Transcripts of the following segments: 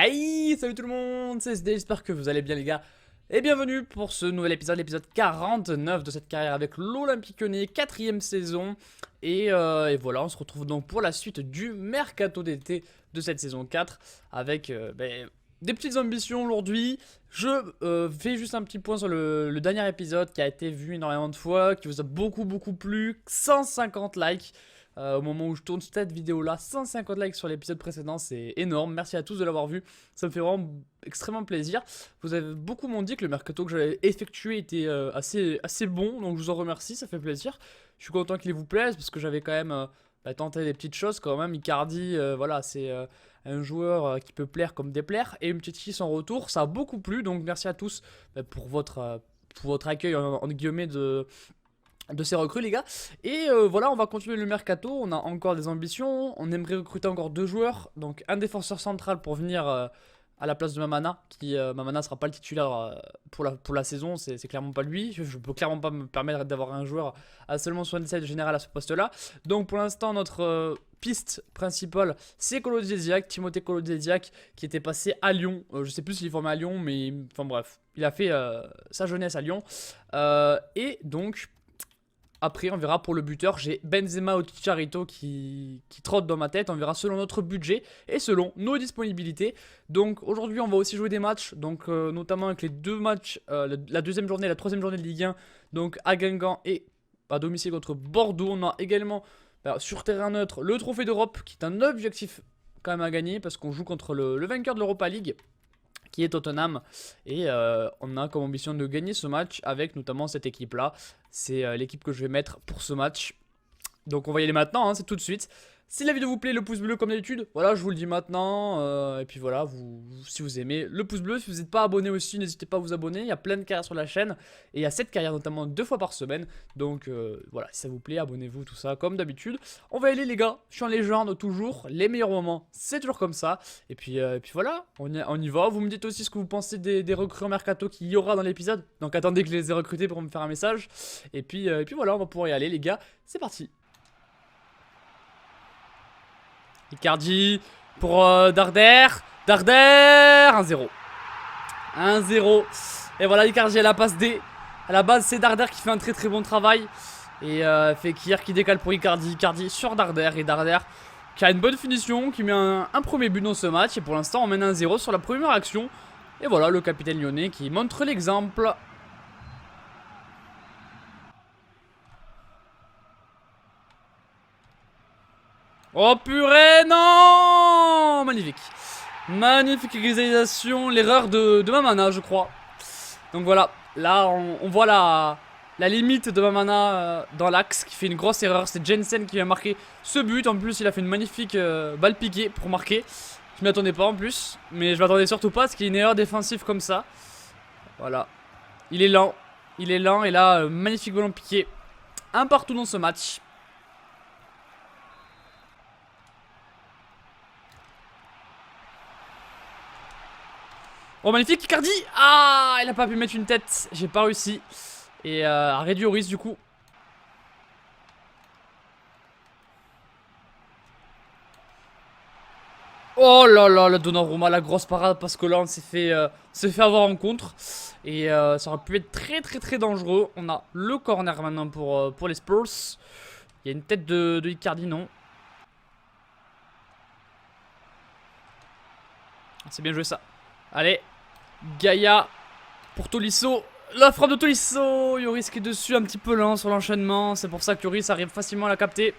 Hey, salut tout le monde, c'est SD, j'espère que vous allez bien les gars. Et bienvenue pour ce nouvel épisode, l'épisode 49 de cette carrière avec l'Olympique Lyonnais, 4ème saison. Et voilà, on se retrouve donc pour la suite du mercato d'été de cette saison 4 avec des petites ambitions aujourd'hui. Je fais juste un petit point sur le dernier épisode qui a été vu énormément de fois, qui vous a beaucoup plu, 150 likes. Au moment où je tourne cette vidéo là, 150 likes sur l'épisode précédent, c'est énorme. Merci à tous de l'avoir vu, ça me fait vraiment extrêmement plaisir. Vous avez beaucoup m'ont dit que le mercato que j'avais effectué était assez bon, donc je vous en remercie, ça fait plaisir. Je suis content qu'il vous plaise parce que j'avais quand même tenté des petites choses quand même. Icardi, voilà, c'est un joueur qui peut plaire comme déplaire, et une petite kiss en retour, ça a beaucoup plu, donc merci à tous pour votre accueil en guillemets de ces recrues les gars. Et voilà, on va continuer le mercato, on a encore des ambitions, on aimerait recruter encore 2 joueurs, donc un défenseur central pour venir à la place de Mamana, qui Mamana sera pas le titulaire pour la saison, c'est clairement pas lui, je peux clairement pas me permettre d'avoir un joueur à seulement 77 général à ce poste là. Donc pour l'instant notre piste principale c'est Kolo Dziedziak, Timothée Kolo Dziedziak, qui était passé à Lyon, je sais plus s'il est formé à Lyon, mais enfin bref, il a fait sa jeunesse à Lyon. Et donc après, on verra pour le buteur. J'ai Benzema ou Chicharito qui trotte dans ma tête. On verra selon notre budget et selon nos disponibilités. Donc aujourd'hui, on va aussi jouer des matchs. Donc notamment avec les 2 matchs, la deuxième journée et la troisième journée de Ligue 1. Donc à Guingamp et à domicile contre Bordeaux. On a également sur terrain neutre le trophée d'Europe, qui est un objectif quand même à gagner, parce qu'on joue contre le vainqueur de l'Europa League, qui est Tottenham, et on a comme ambition de gagner ce match avec notamment cette équipe là. C'est l'équipe que je vais mettre pour ce match, donc on va y aller maintenant, hein, c'est tout de suite. Si la vidéo vous plaît, le pouce bleu comme d'habitude, voilà, je vous le dis maintenant, et puis voilà, si vous aimez, le pouce bleu. Si vous n'êtes pas abonné aussi, n'hésitez pas à vous abonner, il y a plein de carrières sur la chaîne, et il y a cette carrière notamment 2 fois par semaine, donc voilà, si ça vous plaît, abonnez-vous, tout ça, comme d'habitude. On va y aller les gars, je suis en légende toujours, les meilleurs moments, c'est toujours comme ça, et puis voilà, on y va. Vous me dites aussi ce que vous pensez des recrues en mercato qu'il y aura dans l'épisode, donc attendez que je les ai recrutés pour me faire un message, et puis voilà, on va pouvoir y aller les gars, c'est parti. Icardi pour Darder. Darder 1-0. 1-0. Et voilà, Icardi à la passe D. À la base, c'est Darder qui fait un très bon travail. Et Fekir qui décale pour Icardi. Icardi sur Darder. Et Darder qui a une bonne finition, qui met un premier but dans ce match. Et pour l'instant, on mène 1-0 sur la première action. Et voilà, le capitaine lyonnais qui montre l'exemple. Oh purée, non! Magnifique. Magnifique égalisation, l'erreur de Mamana, je crois. Donc voilà, là on voit la limite de Mamana dans l'axe, qui fait une grosse erreur. C'est Jensen qui vient marquer ce but. En plus, il a fait une magnifique balle piquée pour marquer. Je m'y attendais pas en plus, mais je m'attendais surtout pas à ce qu'il y ait une erreur défensive comme ça. Voilà, il est lent, et là, magnifique ballon piqué. Un partout dans ce match. Oh magnifique, Icardi. Ah, il a pas pu mettre une tête, j'ai pas réussi. Et a réduit au risque du coup. Oh là là, le Donnarumma, la grosse parade, parce que là on s'est fait avoir en contre. Et ça aurait pu être très dangereux. On a le corner maintenant pour les Spurs. Il y a une tête de Icardi, non. C'est bien joué ça. Allez, Gaïa pour Tolisso. La frappe de Tolisso. Yoris qui est dessus, un petit peu lent sur l'enchaînement. C'est pour ça que Yoris arrive facilement à la capter.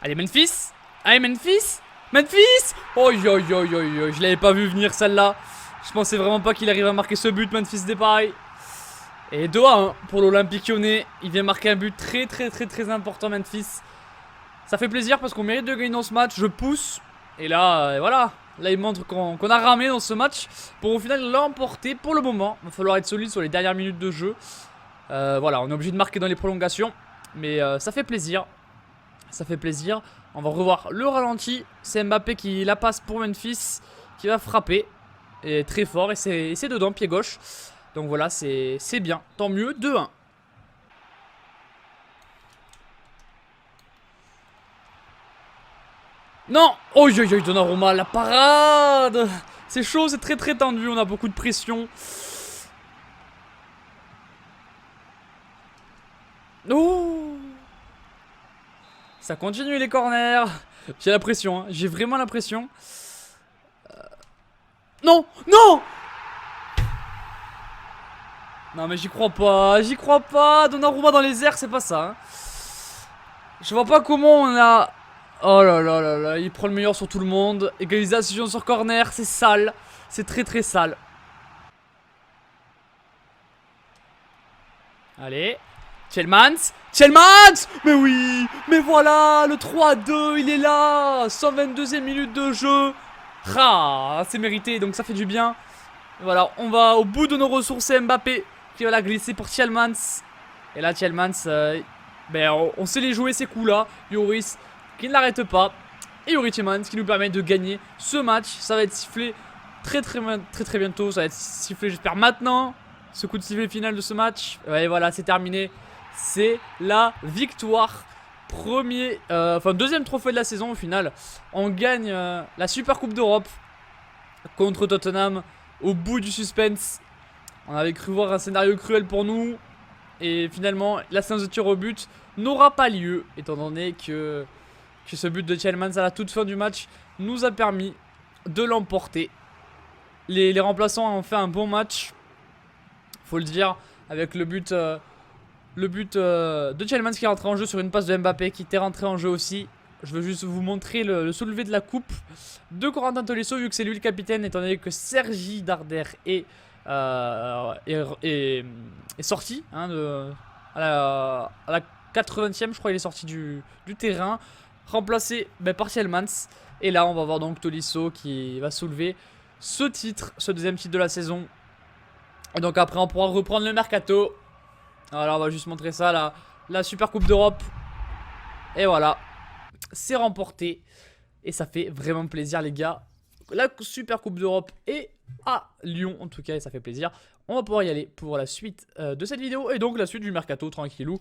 Allez, Memphis. Allez, Memphis. Memphis. Oh, je l'avais pas vu venir celle-là. Je pensais vraiment pas qu'il arrive à marquer ce but, Memphis Depay. Et 2-1 pour l'Olympique Lyonnais. Il vient marquer un but très important, Memphis. Ça fait plaisir parce qu'on mérite de gagner dans ce match. Je pousse. Et là, voilà. Là, il montre qu'on a ramé dans ce match pour au final l'emporter pour le moment. Il va falloir être solide sur les dernières minutes de jeu. Voilà, on est obligé de marquer dans les prolongations. Mais ça fait plaisir. Ça fait plaisir. On va revoir le ralenti. C'est Mbappé qui la passe pour Memphis, qui va frapper. Et très fort. Et c'est dedans, pied gauche. Donc voilà, c'est bien. Tant mieux, 2-1. Non. Oh, Donnarumma, la parade. C'est chaud, c'est très tendu, on a beaucoup de pression. Oh. Ça continue les corners. J'ai la pression, hein. J'ai vraiment la pression. Non, non. Non mais j'y crois pas. Donnarumma dans les airs, c'est pas ça, hein. Je vois pas comment on a... Oh là là là là, il prend le meilleur sur tout le monde. Égalisation sur corner, c'est sale. C'est très sale. Allez, Tielemans. Mais oui. Mais voilà, le 3-2, il est là. 122e minute de jeu. Ah, c'est mérité, donc ça fait du bien. Voilà, on va au bout de nos ressources. C'est Mbappé qui va la glisser pour Tielemans. Et là, Tielemans, on sait les jouer ces coups-là. Lloris qui ne l'arrête pas. Et Youri Tielemans qui nous permet de gagner ce match. Ça va être sifflé très bientôt. Ça va être sifflé, j'espère, maintenant. Ce coup de sifflet final de ce match. Ouais, voilà, c'est terminé. C'est la victoire. Deuxième trophée de la saison au final. On gagne la Super Coupe d'Europe contre Tottenham au bout du suspense. On avait cru voir un scénario cruel pour nous. Et finalement, la séance de tir au but n'aura pas lieu, étant donné que ce but de Tielemans à la toute fin du match nous a permis de l'emporter. Les remplaçants ont fait un bon match, faut le dire, avec le but de Tielemans qui est rentré en jeu sur une passe de Mbappé qui était rentré en jeu aussi. Je veux juste vous montrer le soulevé de la coupe de Corentin Tolisso, vu que c'est lui le capitaine, étant donné que Sergi Darder est sorti, hein, à la 80e, je crois, il est sorti du terrain, remplacé par Tielemans. Et là, on va voir donc Tolisso qui va soulever ce titre, ce deuxième titre de la saison. Et donc après, on pourra reprendre le mercato. Alors, on va juste montrer ça, la Super Coupe d'Europe. Et voilà, c'est remporté. Et ça fait vraiment plaisir, les gars. La Super Coupe d'Europe est à Lyon, en tout cas, et ça fait plaisir. On va pouvoir y aller pour la suite de cette vidéo. Et donc la suite du mercato, tranquillou,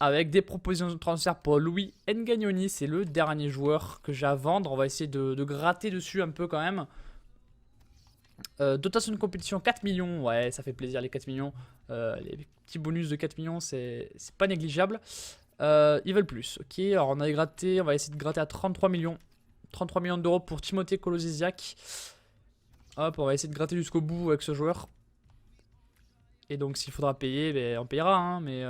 avec des propositions de transfert pour Louis Ngagnoni. C'est le dernier joueur que j'ai à vendre. On va essayer de gratter dessus un peu quand même. Dotation de compétition 4 millions. Ouais, ça fait plaisir les 4 millions. Les petits bonus de 4 millions, c'est pas négligeable. Ils veulent plus. Ok, alors on va essayer de gratter à 33 millions. 33 millions d'euros pour Timothée Kolozisiak. Hop, on va essayer de gratter jusqu'au bout avec ce joueur. Et donc s'il faudra payer, on payera, hein, mais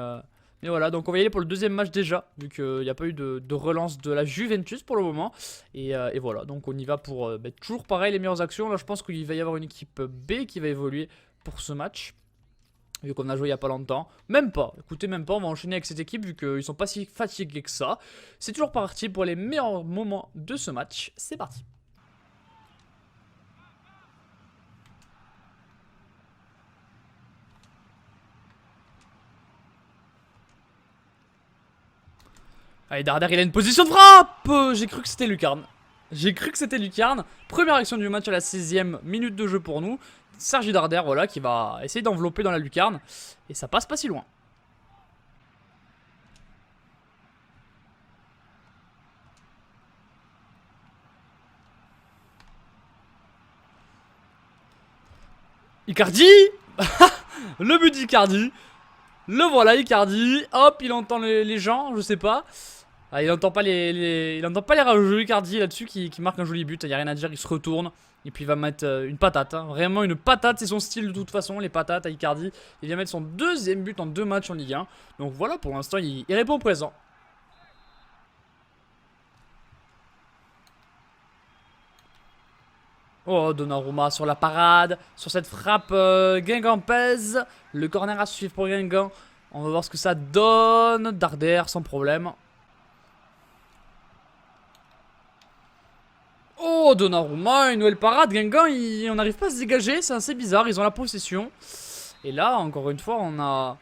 voilà, donc on va y aller pour le deuxième match déjà, vu qu'il n'y a pas eu de relance de la Juventus pour le moment. Et voilà, donc on y va pour toujours pareil, les meilleures actions. Là je pense qu'il va y avoir une équipe B qui va évoluer pour ce match, vu qu'on a joué il n'y a pas longtemps. Même pas, écoutez, même pas, on va enchaîner avec cette équipe vu qu'ils sont pas si fatigués que ça. C'est toujours parti pour les meilleurs moments de ce match, c'est parti. Allez, Darder, il a une position de frappe. J'ai cru que c'était Lucarne. Première action du match à la 16e minute de jeu pour nous. Sergi Darder, voilà, qui va essayer d'envelopper dans la lucarne. Et ça passe pas si loin. Icardi. Le but d'Icardi. Le voilà, Icardi. Hop, il entend les gens, je sais pas. Ah, il entend pas les rageux, Icardi là-dessus qui marque un joli but. Il n'y a rien à dire, il se retourne. Et puis il va mettre une patate, hein. Vraiment une patate, c'est son style de toute façon, les patates à Icardi. Il vient mettre son deuxième but en 2 matchs en Ligue 1. Donc voilà, pour l'instant, il répond présent. Oh, Donnarumma sur la parade, sur cette frappe Guingamp pèse. Le corner à suivre pour Guingamp. On va voir ce que ça donne. Darder sans problème. Oh, Donnarumma, une nouvelle parade. Guingamp, on n'arrive pas à se dégager, c'est assez bizarre. Ils ont la possession. Et là, encore une fois, on a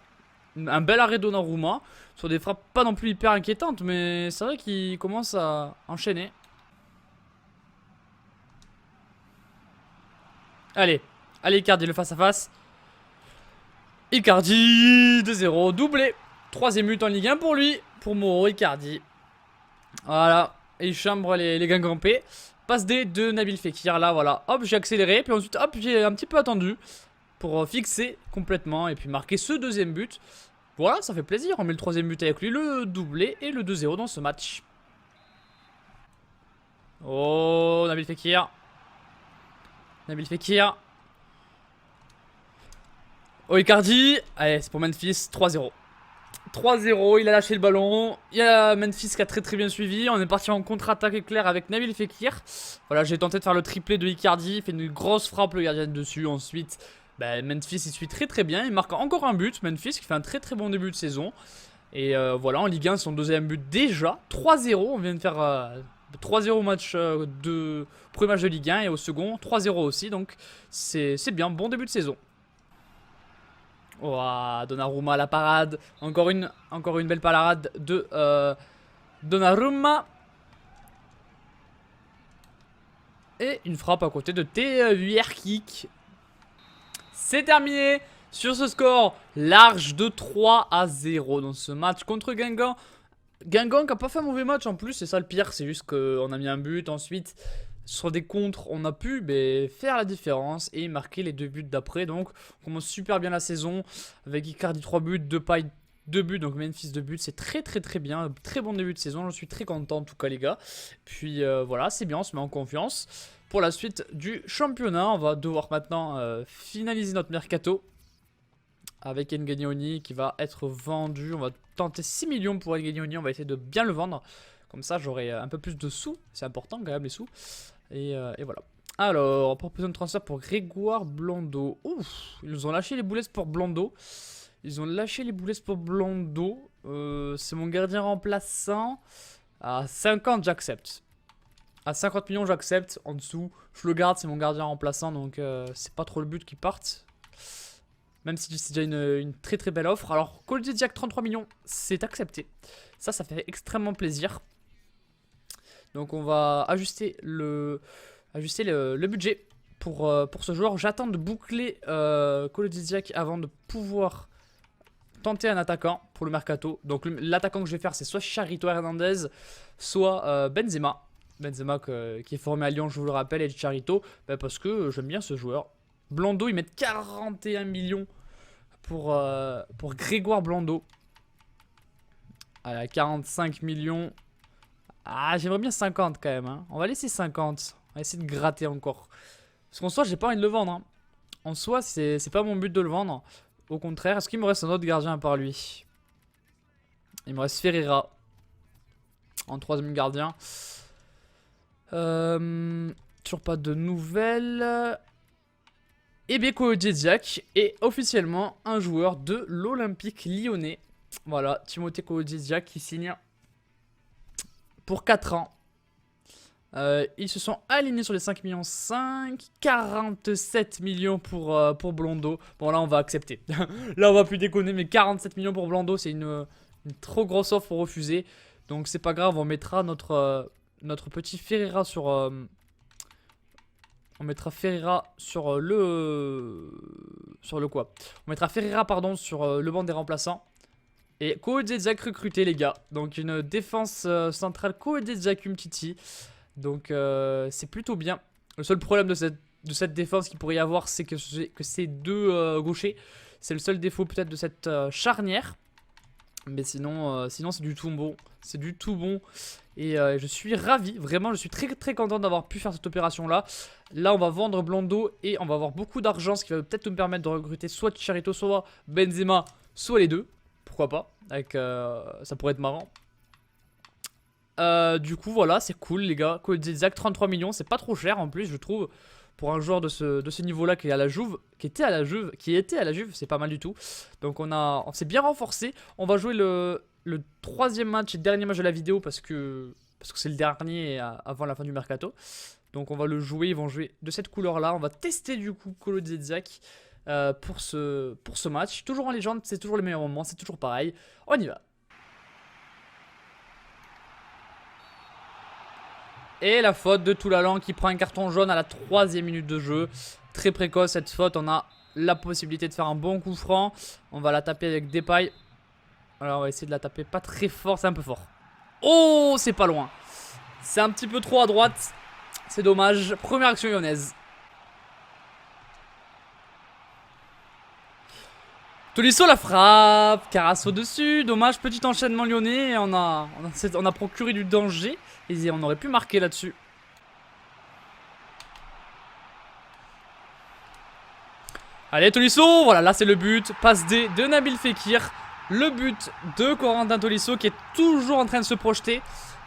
un bel arrêt Donnarumma. Sur des frappes pas non plus hyper inquiétantes, mais c'est vrai qu'il commence à enchaîner. Allez, Icardi, le face à face. Icardi, 2-0, doublé. 3ème but en Ligue 1 pour lui. Pour Mauro Icardi. Voilà. et il chambre les Guingampais. Passe D de Nabil Fekir, là voilà, hop j'ai accéléré, puis ensuite hop j'ai un petit peu attendu pour fixer complètement et puis marquer ce deuxième but. Voilà, ça fait plaisir, on met le troisième but avec lui, le doublé et le 2-0 dans ce match. Oh, Nabil Fekir. Nabil Fekir. Oh, Icardi. Allez, c'est pour Memphis, 3-0. 3-0, il a lâché le ballon. Il y a Memphis qui a très bien suivi. On est parti en contre-attaque éclair avec Nabil Fekir. Voilà, j'ai tenté de faire le triplé de Icardi. Il fait une grosse frappe, le gardien dessus. Ensuite, Memphis il suit très bien. Il marque encore un but. Memphis qui fait un très bon début de saison. Et voilà, en Ligue 1, son deuxième but déjà. 3-0, on vient de faire 3-0 au match de premier match de Ligue 1 et au second 3-0 aussi. Donc c'est bien, bon début de saison. Oh, Donnarumma à la parade. Encore une belle parade de Donnarumma. Et une frappe à côté de Wierkick. C'est terminé sur ce score large de 3-0 dans ce match contre Guingamp. Guingamp qui n'a pas fait un mauvais match en plus, c'est ça le pire, c'est juste qu'on a mis un but. Ensuite, sur des contres, on a pu faire la différence et marquer les 2 buts d'après. Donc, on commence super bien la saison avec Icardi 3 buts, Depay 2 buts, donc Memphis 2 buts. C'est très bien, très bon début de saison. Je suis très content en tout cas, les gars. Puis voilà, c'est bien, on se met en confiance. Pour la suite du championnat, on va devoir maintenant finaliser notre mercato avec Ngagnoni qui va être vendu. On va tenter 6 millions pour Ngagnoni. On va essayer de bien le vendre. Comme ça, j'aurai un peu plus de sous. C'est important quand même, les sous. Et voilà. Alors, proposition de transfert pour Grégoire Blondeau. Ouf, ils nous ont lâché les boulettes pour Blondeau. C'est mon gardien remplaçant. À 50, j'accepte. À 50 millions, j'accepte. En dessous, je le garde. C'est mon gardien remplaçant. Donc, c'est pas trop le but qu'il parte. Même si c'est déjà une très belle offre. Alors, Call of Jack 33 millions, c'est accepté. Ça fait extrêmement plaisir. Donc, on va ajuster le budget pour ce joueur. J'attends de boucler Call of Jack avant de pouvoir tenter un attaquant pour le mercato. Donc, l'attaquant que je vais faire, c'est soit Charito Hernandez, soit Benzema. Benzema qui est formé à Lyon, je vous le rappelle, et Charito, parce que j'aime bien ce joueur. Blondeau, ils mettent 41 millions pour Grégoire Blondeau. À 45 millions. Ah, j'aimerais bien 50 quand même. Hein. On va laisser 50. On va essayer de gratter encore. Parce qu'en soi, j'ai pas envie de le vendre. Hein. En soi, c'est pas mon but de le vendre. Au contraire, est-ce qu'il me reste un autre gardien à part lui? Il me reste Ferreira. En troisième gardien. Toujours pas de nouvelles. Et bien, Koulibaly est officiellement un joueur de l'Olympique Lyonnais. Voilà, Timothée Koulibaly qui signe pour 4 ans. Ils se sont alignés sur les 5 millions 5. 47 millions pour Blondeau. Bon, là, on va accepter. Là, on va plus déconner, mais 47 millions pour Blondeau, c'est une trop grosse offre pour refuser. Donc, c'est pas grave, on mettra notre petit Ferreira sur... on mettra Ferreira sur le quoi? On mettra Ferreira, pardon, sur le banc des remplaçants. Et Koulibaly recruté, les gars. Donc, une défense centrale Koulibaly Umtiti. Donc, c'est plutôt bien. Le seul problème de cette défense qu'il pourrait y avoir, c'est que c'est deux gauchers. C'est le seul défaut peut-être de cette charnière. Mais sinon c'est du tout bon. C'est du tout bon. Et je suis ravi. Vraiment, je suis très content d'avoir pu faire cette opération-là. Là, on va vendre Blondeau et on va avoir beaucoup d'argent. Ce qui va peut-être nous permettre de recruter soit Charito, soit Benzema, soit les deux. Pourquoi pas. Ça pourrait être marrant. Du coup, voilà, c'est cool, les gars. Koulibaly, 33 millions, c'est pas trop cher en plus, je trouve. Pour un joueur de ce niveau-là qui est à la Juve, qui était à la Juve, c'est pas mal du tout. Donc on s'est bien renforcé. On va jouer le troisième match et dernier match de la vidéo parce que c'est le dernier avant la fin du mercato. Donc on va le jouer, ils vont jouer de cette couleur-là. On va tester du coup Koulibaly pour ce match. Toujours en légende, c'est toujours les meilleurs moments, c'est toujours pareil. On y va. Et la faute de Toulalan qui prend un carton jaune à la 3e minute de jeu. Très précoce cette faute. On a la possibilité de faire un bon coup franc. On va la taper avec Depay. Alors on va essayer de la taper pas très fort. C'est un peu fort. Oh, c'est pas loin. C'est un petit peu trop à droite. C'est dommage. Première action lyonnaise. Tolisso la frappe. Carasso dessus. Dommage, petit enchaînement lyonnais. On a procuré du danger. Et on aurait pu marquer là-dessus. Allez, Tolisso. Voilà, là c'est le but. Passe D de Nabil Fekir. Le but de Corentin Tolisso qui est toujours en train de se projeter.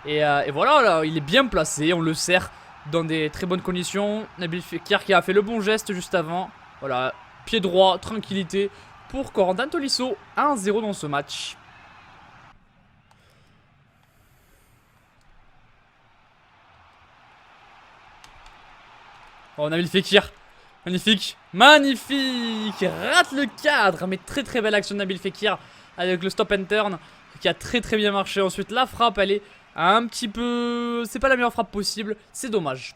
Et voilà, là, il est bien placé. On le sert dans des très bonnes conditions. Nabil Fekir qui a fait le bon geste juste avant. Voilà, pied droit, tranquillité pour Corentin Tolisso. 1-0 dans ce match. Oh, Nabil Fekir. Magnifique. Magnifique. Rate le cadre. Mais très très belle action de Nabil Fekir avec le stop and turn qui a très très bien marché. Ensuite, la frappe, elle est un petit peu... C'est pas la meilleure frappe possible. C'est dommage.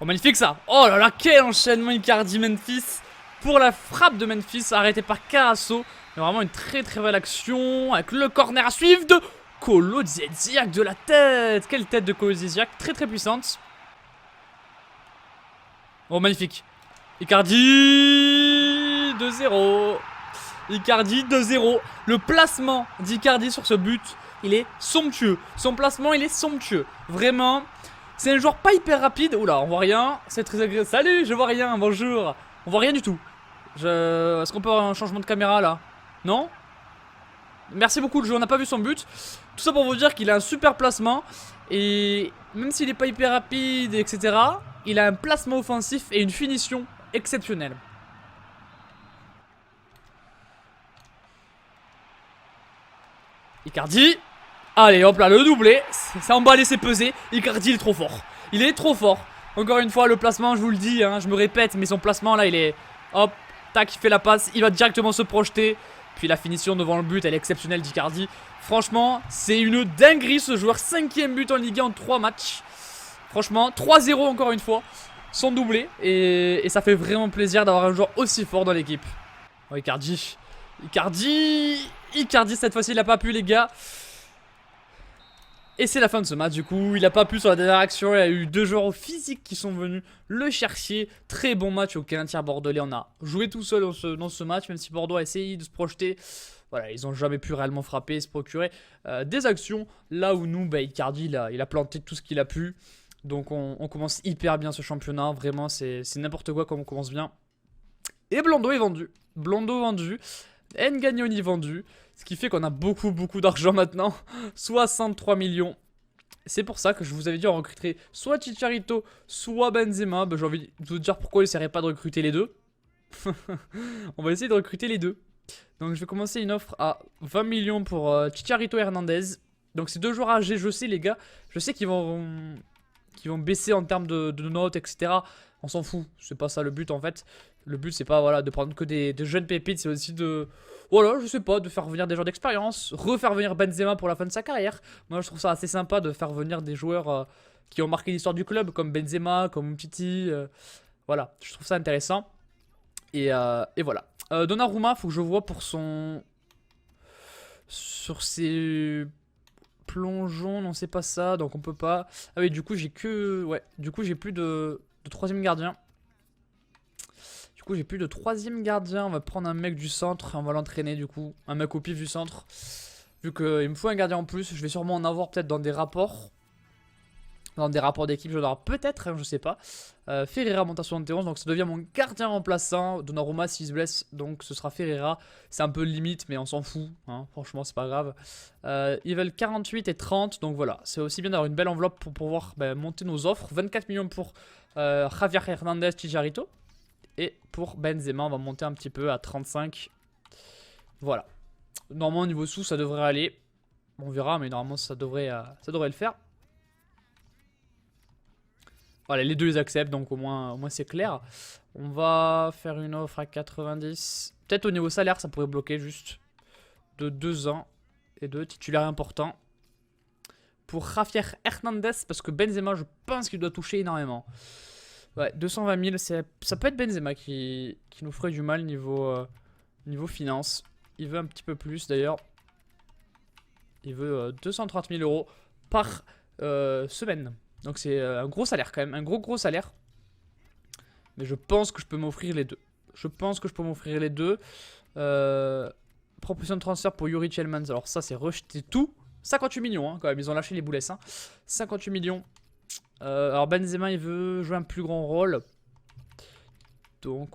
Oh, magnifique ça. Oh là là, quel enchaînement Icardi-Memphis pour la frappe de Memphis arrêtée par Carasso. Mais vraiment une très très belle action avec le corner à suivre de Kolo Dziedziak de la tête. Quelle tête de Kolo Dziedziak, très très puissante. Oh, magnifique. Icardi 2-0. Icardi 2-0. Le placement d'Icardi sur ce but, il est somptueux. Son placement, il est somptueux. Vraiment, c'est un joueur pas hyper rapide. Oula, on voit rien. C'est très agréable. Salut, je vois rien. Bonjour. On voit rien du tout. Est-ce qu'on peut avoir un changement de caméra là? Non? Merci beaucoup le jeu, on n'a pas vu son but. Tout ça pour vous dire qu'il a un super placement. Et même s'il n'est pas hyper rapide, etc., il a un placement offensif et une finition exceptionnelle. Icardi. Allez hop là, le doublé. C'est emballé, c'est pesé. Icardi il est trop fort. Il est trop fort. Encore une fois, le placement, je vous le dis, hein, je me répète, mais son placement là, il est... Hop, tac, il fait la passe. Il va directement se projeter. Puis la finition devant le but, elle est exceptionnelle d'Icardi. Franchement, c'est une dinguerie ce joueur. 5e but en Ligue 1 en 3 matchs. Franchement, 3-0 encore une fois. Son doublé. Et ça fait vraiment plaisir d'avoir un joueur aussi fort dans l'équipe. Oh, Icardi. Icardi, cette fois-ci, il n'a pas pu, les gars. Et c'est la fin de ce match du coup, il n'a pas pu sur la dernière action, il y a eu 2 joueurs physiques qui sont venus le chercher. Très bon match au tiers bordelais, on a joué tout seul dans ce match, même si Bordeaux a essayé de se projeter. Voilà, ils n'ont jamais pu réellement frapper et se procurer des actions. Là où nous, Icardi, il a planté tout ce qu'il a pu. Donc on commence hyper bien ce championnat, vraiment c'est n'importe quoi comme on commence bien. Et Blondeau est vendu, Ngagnoni vendu. Ce qui fait qu'on a beaucoup d'argent maintenant. 63 millions. C'est pour ça que je vous avais dit on recruterait soit Chicharito, soit Benzema. J'ai envie de vous dire pourquoi il ne essaierait pas de recruter les deux. On va essayer de recruter les deux. Donc je vais commencer une offre à 20 millions pour Chicharito et Hernandez. Donc c'est 2 joueurs âgés, je sais les gars. Je sais qu'ils vont baisser en termes de notes, etc. On s'en fout, c'est pas ça le but en fait. Le but c'est pas voilà, de prendre que des jeunes pépites, c'est aussi de... Voilà, je sais pas, de faire venir des joueurs d'expérience, refaire venir Benzema pour la fin de sa carrière. Moi je trouve ça assez sympa de faire venir des joueurs qui ont marqué l'histoire du club, comme Benzema, comme Umtiti. Voilà, je trouve ça intéressant. Et voilà. Donnarumma, faut que je vois pour son... Sur ses... plongeons, non c'est pas ça, donc on peut pas... Ah oui, du coup j'ai que... Ouais, du coup j'ai plus de 3ème gardien. Du coup j'ai plus de 3ème gardien, on va prendre un mec du centre et on va l'entraîner du coup. Un mec au pif du centre. Vu qu'il me faut un gardien en plus, je vais sûrement en avoir peut-être dans des rapports. Dans des rapports d'équipe, j'en aurai peut-être, hein, je sais pas. Ferreira monte à 71, donc ça devient mon gardien remplaçant. Donnarumma s'il se blesse, donc ce sera Ferreira. C'est un peu limite, mais on s'en fout, hein, franchement c'est pas grave. Ils veulent 48 et 30, donc voilà. C'est aussi bien d'avoir une belle enveloppe pour pouvoir monter nos offres. 24 millions pour Javier Hernandez, Chicharito. Et pour Benzema, on va monter un petit peu à 35. Voilà. Normalement au niveau sous ça devrait aller. On verra, mais normalement ça devrait le faire. Voilà, les deux les acceptent, donc au moins c'est clair. On va faire une offre à 90. Peut-être au niveau salaire, ça pourrait bloquer juste. De 2 ans et de titulaires importants. Pour Javier Hernandez, parce que Benzema, je pense qu'il doit toucher énormément. Ouais, 220 000, ça peut être Benzema qui nous ferait du mal niveau finance. Il veut un petit peu plus d'ailleurs. Il veut 230 000 euros par semaine. Donc c'est un gros salaire quand même, un gros salaire. Mais je pense que je peux m'offrir les deux. Proposition de transfert pour Yuri Tielemans. Alors ça c'est rejeté tout. 58 millions hein, quand même, ils ont lâché les boulets. Hein. 58 millions. Alors Benzema il veut jouer un plus grand rôle. Donc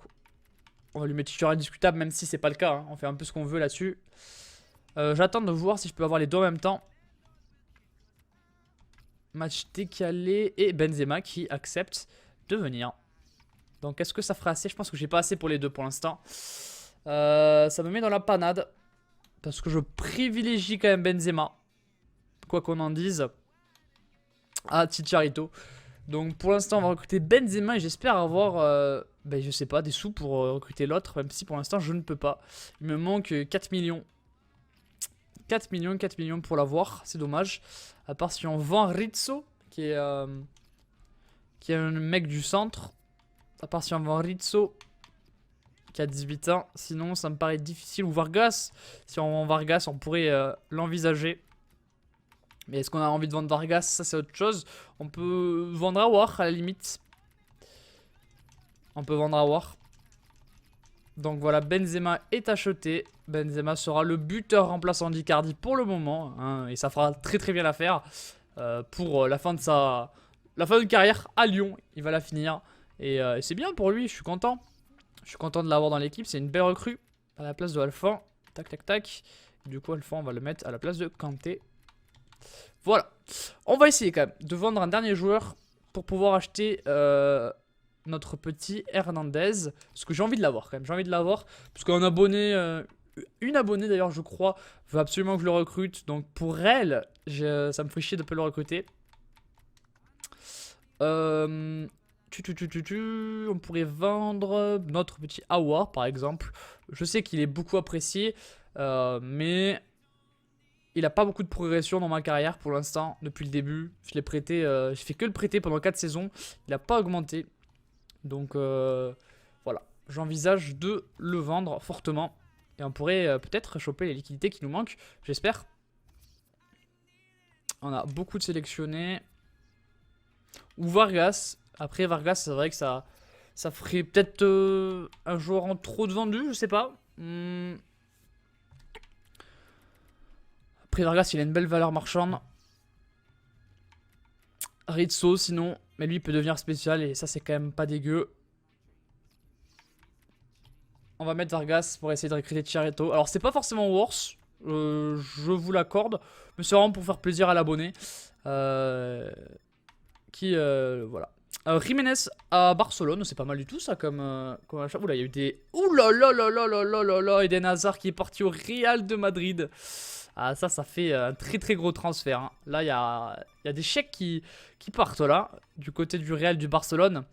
on va lui mettre titulaire indiscutable même si c'est pas le cas. Hein. On fait un peu ce qu'on veut là-dessus. J'attends de voir si je peux avoir les deux en même temps. Match décalé et Benzema qui accepte de venir. Donc est-ce que ça fera assez? Je pense que j'ai pas assez pour les deux pour l'instant. Ça me met dans la panade. Parce que je privilégie quand même Benzema. Quoi qu'on en dise. À Chicharito. Donc pour l'instant on va recruter Benzema et j'espère avoir je sais pas, des sous pour recruter l'autre. Même si pour l'instant je ne peux pas. Il me manque 4 millions. 4 millions pour l'avoir. C'est dommage. À part si on vend Rizzo. Qui est un mec du centre. À part si on vend Rizzo. Qui a 18 ans. Sinon ça me paraît difficile. Ou Vargas. Si on vend Vargas on pourrait l'envisager. Mais est-ce qu'on a envie de vendre Vargas? Ça c'est autre chose. On peut vendre Aouar à la limite. On peut vendre Aouar. Donc voilà, Benzema est acheté. Benzema sera le buteur remplaçant d'Icardi pour le moment. Hein, et ça fera très bien l'affaire. Pour la fin de carrière à Lyon. Il va la finir. Et c'est bien pour lui, je suis content. Je suis content de l'avoir dans l'équipe. C'est une belle recrue. À la place de Alpha. Tac. Du coup Alpha on va le mettre à la place de Kanté. Voilà, on va essayer quand même de vendre un dernier joueur pour pouvoir acheter notre petit Hernandez. Parce que j'ai envie de l'avoir quand même, parce qu'un abonné, une abonnée d'ailleurs je crois, veut absolument que je le recrute. Donc pour elle, ça me fait chier de ne pas le recruter. On pourrait vendre notre petit Aouar par exemple. Je sais qu'il est beaucoup apprécié, mais... il n'a pas beaucoup de progression dans ma carrière pour l'instant, depuis le début. Je l'ai prêté, j'ai fait que le prêter pendant 4 saisons. Il n'a pas augmenté. Donc voilà, j'envisage de le vendre fortement. Et on pourrait peut-être choper les liquidités qui nous manquent, j'espère. On a beaucoup de sélectionnés. Ou Vargas. Après Vargas, c'est vrai que ça ferait peut-être un joueur en trop de vendu, je sais pas. Après Vargas il a une belle valeur marchande. Rizzo sinon, mais lui il peut devenir spécial et ça c'est quand même pas dégueu. On va mettre Vargas pour essayer de recruter Chicharito. Alors c'est pas forcément worse, je vous l'accorde, mais c'est vraiment pour faire plaisir à l'abonné. Voilà. Jiménez à Barcelone, c'est pas mal du tout ça comme achat. Oula, il y a eu des... Oula, Eden Hazard qui est parti au Real de Madrid. Ah ça fait un très gros transfert. Hein. Là il y a des chèques qui partent là, du côté du Real du Barcelone.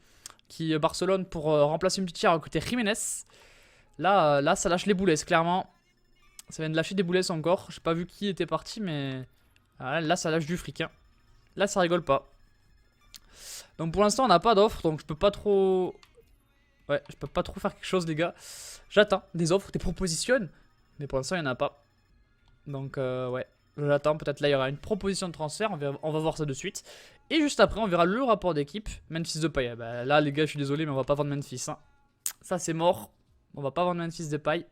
Barcelone pour remplacer une petite chère à côté Jiménez. Là ça lâche les boulets clairement. Ça vient de lâcher des boulets encore. J'ai pas vu qui était parti mais... là ça lâche du fric. Hein. Là ça rigole pas. Donc pour l'instant on n'a pas d'offre, donc je peux pas trop... Ouais, je peux pas trop faire quelque chose les gars. J'attends des offres, des propositions. Mais pour l'instant il n'y en a pas. Donc ouais, j'attends, peut-être là il y aura une proposition de transfert, on va voir ça de suite. Et juste après on verra le rapport d'équipe, Memphis Depay. Bah, là les gars je suis désolé mais on va pas vendre Memphis. Hein. Ça c'est mort, on va pas vendre Memphis Depay.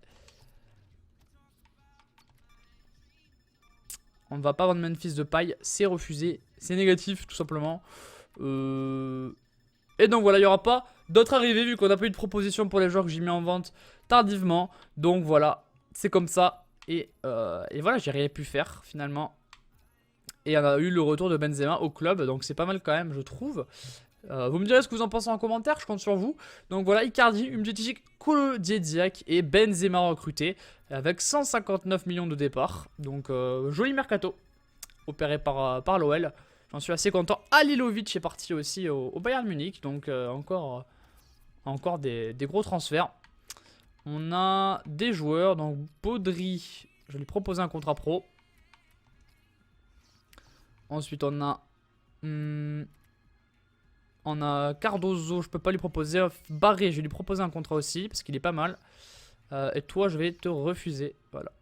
On ne va pas vendre Memphis Depay, c'est refusé, c'est négatif tout simplement. Et donc voilà, il n'y aura pas d'autres arrivées vu qu'on n'a pas eu de proposition pour les joueurs que j'ai mis en vente tardivement. Donc voilà, c'est comme ça. Et voilà, j'ai rien pu faire finalement. Et on a eu le retour de Benzema au club, donc c'est pas mal quand même, je trouve. Vous me direz ce que vous en pensez en commentaire, je compte sur vous. Donc voilà, Icardi, Umtiti, Kolo Diediak et Benzema recruté avec 159 millions de départ. Donc joli mercato opéré par l'OL. J'en suis assez content. Alilovic est parti aussi au Bayern Munich, donc encore des gros transferts. On a des joueurs, donc Baudry, je vais lui proposer un contrat pro. Ensuite on a Cardozo, je peux pas lui proposer. Barré, je vais lui proposer un contrat aussi, parce qu'il est pas mal. Et toi je vais te refuser, voilà.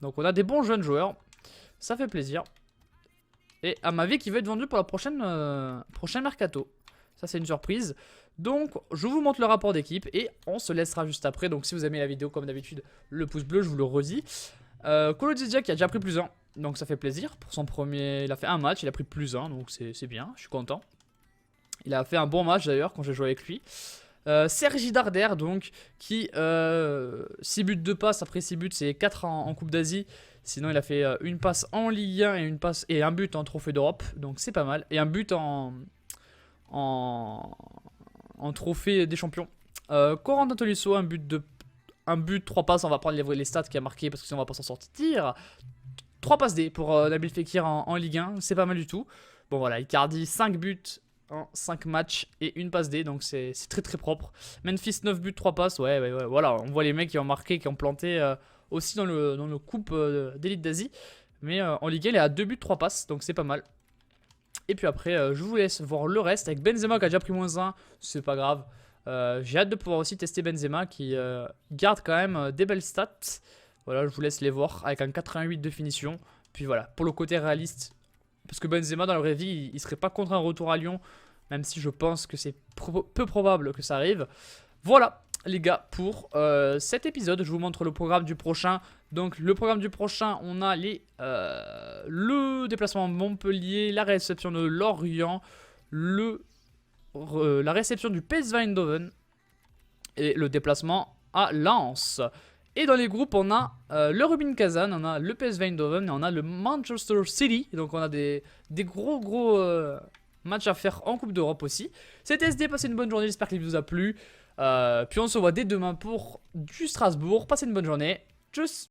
Donc on a des bons jeunes joueurs. ça fait plaisir. Et Amavi qui va être vendu pour la prochaine mercato. Ça c'est une surprise. Donc je vous montre le rapport d'équipe et on se laissera juste après. Donc si vous aimez la vidéo comme d'habitude, le pouce bleu, je vous le redis. Kolo Djidja qui a déjà pris plus 1. Donc ça fait plaisir. Pour son premier, il a fait un match, il a pris plus 1. Donc c'est bien, je suis content. Il a fait un bon match d'ailleurs quand j'ai joué avec lui. Sergi Darder donc qui 6 buts, 2 passes. Après 6 buts c'est 4 en Coupe d'Asie. Sinon il a fait une passe en Ligue 1 et un but en Trophée d'Europe. Donc c'est pas mal. Et un but en Trophée des Champions. Corentin Tolisso, un but, 3 passes. On va prendre les stats qu'il a marqué parce que sinon on va pas s'en sortir. 3 passes D pour Nabil Fekir en Ligue 1. C'est pas mal du tout. Bon voilà, Icardi 5 buts en 5 matchs et une passe D, donc c'est très très propre. Memphis 9 buts, 3 passes, ouais, voilà, on voit les mecs qui ont marqué, qui ont planté aussi dans le coupe d'élite d'Asie. Mais en Ligue 1, il est à 2 buts, 3 passes, donc c'est pas mal. Et puis après, je vous laisse voir le reste avec Benzema qui a déjà pris -1, c'est pas grave. J'ai hâte de pouvoir aussi tester Benzema qui garde quand même des belles stats. Voilà, je vous laisse les voir avec un 88 de finition. Puis voilà, pour le côté réaliste, parce que Benzema dans la vraie vie, il serait pas contre un retour à Lyon, même si je pense que c'est peu probable que ça arrive. Voilà les gars pour cet épisode, je vous montre le programme du prochain. Donc le programme du prochain, on a le déplacement à Montpellier, la réception de Lorient, la réception du PSV Eindhoven et le déplacement à Lens. Et dans les groupes, on a le Rubin Kazan, on a le PSV Eindhoven et on a le Manchester City. Donc on a des gros matchs à faire en Coupe d'Europe aussi. C'était SD, passez une bonne journée, j'espère qu'il vous a plu. Puis on se voit dès demain pour du Strasbourg. Passez une bonne journée. Tchuss!